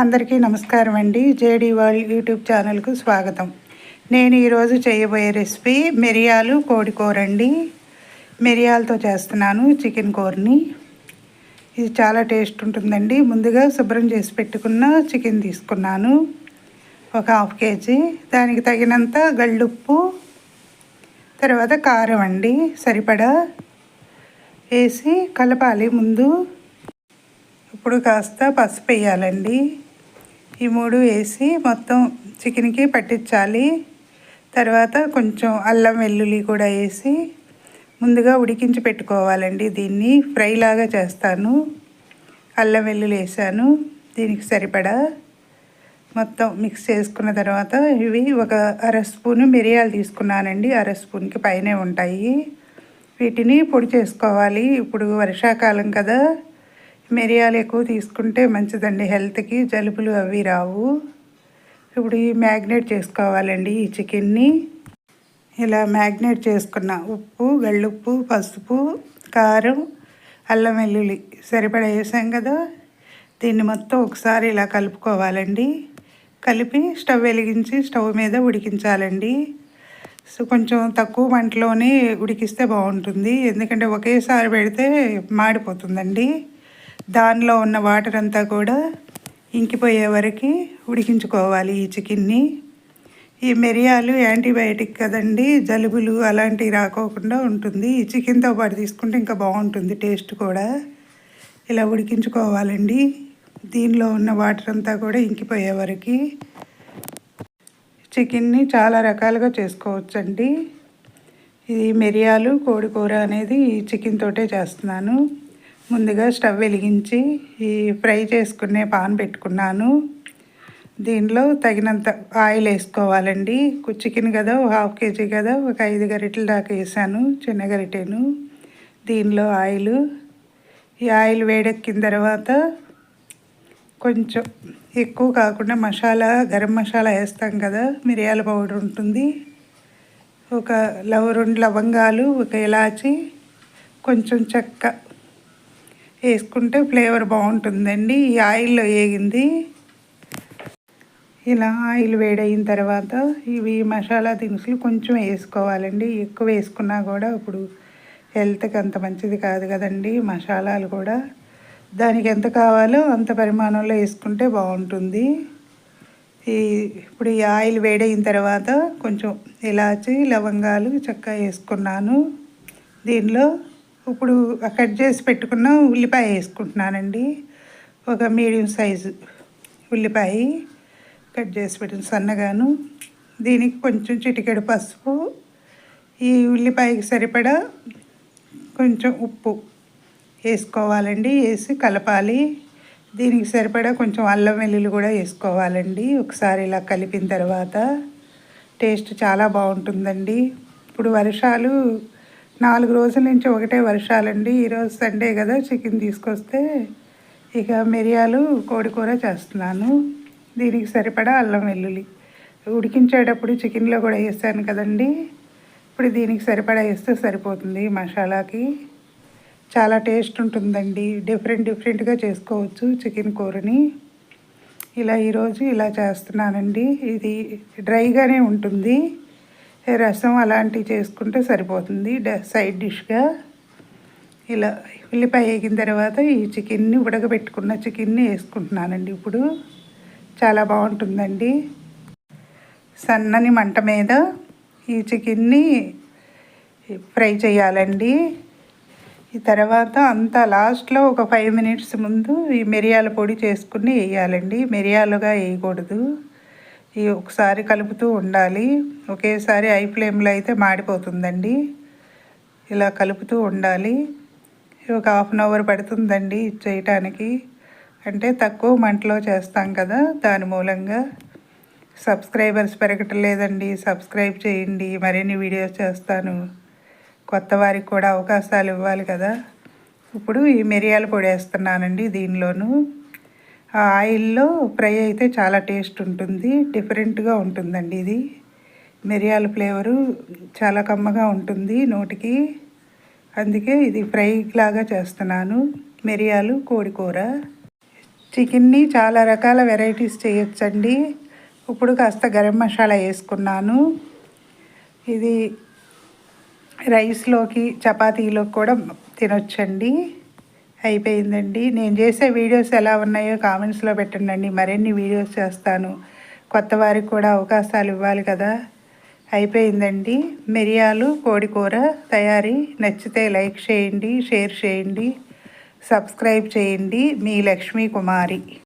అందరికీ నమస్కారం అండి. జేడీ వరల్డ్ యూట్యూబ్ ఛానల్కు స్వాగతం. నేను ఈరోజు చేయబోయే రెసిపీ మిరియాలు కోడి కూర అండి. మిరియాలతో చేస్తున్నాను చికెన్ కూరని. ఇది చాలా టేస్ట్ ఉంటుందండి. ముందుగా శుభ్రం చేసి పెట్టుకున్న చికెన్ తీసుకున్నాను, ఒక 1/2 kg. దానికి తగినంత గళ్ళుప్పు, తర్వాత కారం అండి సరిపడా వేసి కలపాలి. ముందు ఇప్పుడు కాస్త పసుపు వేయాలండి. ఈ 3 వేసి మొత్తం చికెన్కి పట్టించాలి. తర్వాత కొంచెం అల్లం వెల్లుల్లి కూడా వేసి ముందుగా ఉడికించి పెట్టుకోవాలండి. దీన్ని ఫ్రై లాగా చేస్తాను. అల్లం వెల్లుల్లి వేసాను. దీనికి సరిపడా మొత్తం మిక్స్ చేసుకున్న తర్వాత ఇవి ఒక 1/2 స్పూను మిరియాలు తీసుకున్నానండి. 1/2 స్పూన్కి పైనే ఉంటాయి. వీటిని పొడి చేసుకోవాలి. ఇప్పుడు వర్షాకాలం కదా, మిరియాలు ఎక్కువ తీసుకుంటే మంచిదండి హెల్త్కి. జలుబులు అవి రావు. ఇప్పుడు ఈ మ్యాగ్నేట్ చేసుకోవాలండి ఈ చికెన్ని. ఇలా మ్యాగ్నేట్ చేసుకున్న ఉప్పు, గళ్ళుప్పు, పసుపు, కారం, అల్లం వెల్లుల్లి సరిపడా వేసాం కదా, దీన్ని మొత్తం ఒకసారి ఇలా కలుపుకోవాలండి. కలిపి స్టవ్ వెలిగించి స్టవ్ మీద ఉడికించాలండి. సో కొంచెం తక్కువ మంటలోనే ఉడికిస్తే బాగుంటుంది, ఎందుకంటే ఒకేసారి పెడితే మాడిపోతుందండి. దానిలో ఉన్న వాటర్ అంతా కూడా ఇంకిపోయే వరకు ఉడికించుకోవాలి ఈ చికెన్ని. ఈ మిరియాలు యాంటీబయాటిక్ కదండి, జలుబులు అలాంటివి రాకోకుండా ఉంటుంది. ఈ చికెన్తో పాటు తీసుకుంటే ఇంకా బాగుంటుంది టేస్ట్ కూడా. ఇలా ఉడికించుకోవాలండి. దీనిలో ఉన్న వాటర్ అంతా కూడా ఇంకిపోయే వరకు. చికెన్ని చాలా రకాలుగా చేసుకోవచ్చండి. ఇది మిరియాలు కోడి కూర అనేది ఈ చికెన్ తోటే చేస్తున్నాను. ముందుగా స్టవ్ వెలిగించి ఈ ఫ్రై చేసుకునే పాన్ పెట్టుకున్నాను. దీనిలో తగినంత ఆయిల్ వేసుకోవాలండి. చికెన్ కదా, 1/2 kg కదా, ఒక 5 గరిటెల దాకా వేసాను, చిన్న గరిటెను. దీనిలో ఈ ఆయిల్ వేడెక్కిన తర్వాత కొంచెం ఎక్కువ కాకుండా మసాలా, గరం మసాలా వేస్తాం కదా, మిరియాల పౌడర్ ఉంటుంది, ఒక 2 లవంగాలు, ఒక ఇలాచి, కొంచెం చెక్క వేసుకుంటే ఫ్లేవర్ బాగుంటుందండి. ఈ ఆయిల్లో వేగింది. ఇలా ఆయిల్ వేడైన తర్వాత ఇవి మసాలా దినుసులు కొంచెం వేసుకోవాలండి. ఎక్కువ వేసుకున్నా కూడా ఇప్పుడు హెల్త్కి అంత మంచిది కాదు కదండి. మసాలాలు కూడా దానికి ఎంత కావాలో అంత పరిమాణంలో వేసుకుంటే బాగుంటుంది. ఇప్పుడు ఈ ఆయిల్ వేడైన తర్వాత కొంచెం ఇలాచి, లవంగాలు, చెక్క వేసుకున్నాను. దీనిలో ఇప్పుడు కట్ చేసి పెట్టుకున్న ఉల్లిపాయ వేసుకుంటున్నానండి. ఒక మీడియం సైజు ఉల్లిపాయ కట్ చేసి పెట్టిన సన్నగాను. దీనికి కొంచెం చిటికెడు పసుపు, ఈ ఉల్లిపాయకి సరిపడా కొంచెం ఉప్పు వేసుకోవాలండి. వేసి కలపాలి. దీనికి సరిపడా కొంచెం అల్లం వెల్లుల్లి కూడా వేసుకోవాలండి. ఒకసారి ఇలా కలిపిన తర్వాత టేస్ట్ చాలా బాగుంటుందండి. ఇప్పుడు వర్షాలు 4 రోజుల నుంచి ఒకటే వర్షాలండి. ఈరోజు సండే కదా, చికెన్ తీసుకొస్తే ఇక మిరియాలు కోడి కూర చేస్తున్నాను. దీనికి సరిపడా అల్లం వెల్లుల్లి ఉడికించేటప్పుడు చికెన్లో కూడా వేసాను కదండి. ఇప్పుడు దీనికి సరిపడా వేస్తే సరిపోతుంది. మసాలాకి చాలా టేస్ట్ ఉంటుందండి. డిఫరెంట్గా చేసుకోవచ్చు చికెన్ కూరని. ఈరోజు ఇలా చేస్తున్నానండి. ఇది డ్రైగానే ఉంటుంది. రసం అలాంటివి చేసుకుంటే సరిపోతుంది సైడ్ డిష్గా. ఇలా ఉల్లిపాయ వేగిన తర్వాత ఈ చికెన్ని, ఉడకబెట్టుకున్న చికెన్ని వేసుకుంటున్నానండి. ఇప్పుడు చాలా బాగుంటుందండి. సన్నని మంట మీద ఈ చికెన్ని ఫ్రై చేయాలండి. ఈ తర్వాత అంతా లాస్ట్లో ఒక 5 minutes ముందు ఈ మిరియాల పొడి చేసుకుని వేయాలండి. మిరియాలుగా వేయకూడదు. ఒకసారి కలుపుతూ ఉండాలి. ఒకేసారి హై ఫ్లేమ్లో అయితే మాడిపోతుందండి. ఇలా కలుపుతూ ఉండాలి. ఒక 1/2 hour పడుతుందండి చేయటానికి. అంటే తక్కువ మంటలో చేస్తాం కదా, దాని మూలంగా. సబ్స్క్రైబర్స్ పెరగటం లేదండి. సబ్స్క్రైబ్ చేయండి. మరిన్ని వీడియోస్ చేస్తాను. కొత్త వారికి కూడా అవకాశాలు ఇవ్వాలి కదా. ఇప్పుడు ఈ మిరియాల పొడి వేస్తున్నానండి దీనిలోను. ఆ ఆయిల్లో ఫ్రై అయితే చాలా టేస్ట్ ఉంటుంది. డిఫరెంట్గా ఉంటుందండి ఇది. మిరియాల ఫ్లేవరు చాలా కమ్మగా ఉంటుంది నోటికి. అందుకే ఇది ఫ్రై లాగా చేస్తున్నాను. మిరియాలు కోడి కూర. చికెన్ని చాలా రకాల వెరైటీస్ చేయొచ్చండి. ఇప్పుడు కాస్త గరం మసాలా వేసుకున్నాను. ఇది రైస్లోకి చపాతీలోకి కూడా తినొచ్చండి. అయిపోయిందండి. నేను చేసే వీడియోస్ ఎలా ఉన్నాయో కామెంట్స్లో పెట్టండి. మరిన్ని వీడియోస్ చేస్తాను. కొత్త వారికి కూడా అవకాశాలు ఇవ్వాలి కదా. అయిపోయిందండి. మిరియాలు కోడి కూర తయారీ. నచ్చితే లైక్ చేయండి, షేర్ చేయండి, సబ్స్క్రైబ్ చేయండి. మీ లక్ష్మీ కుమారి.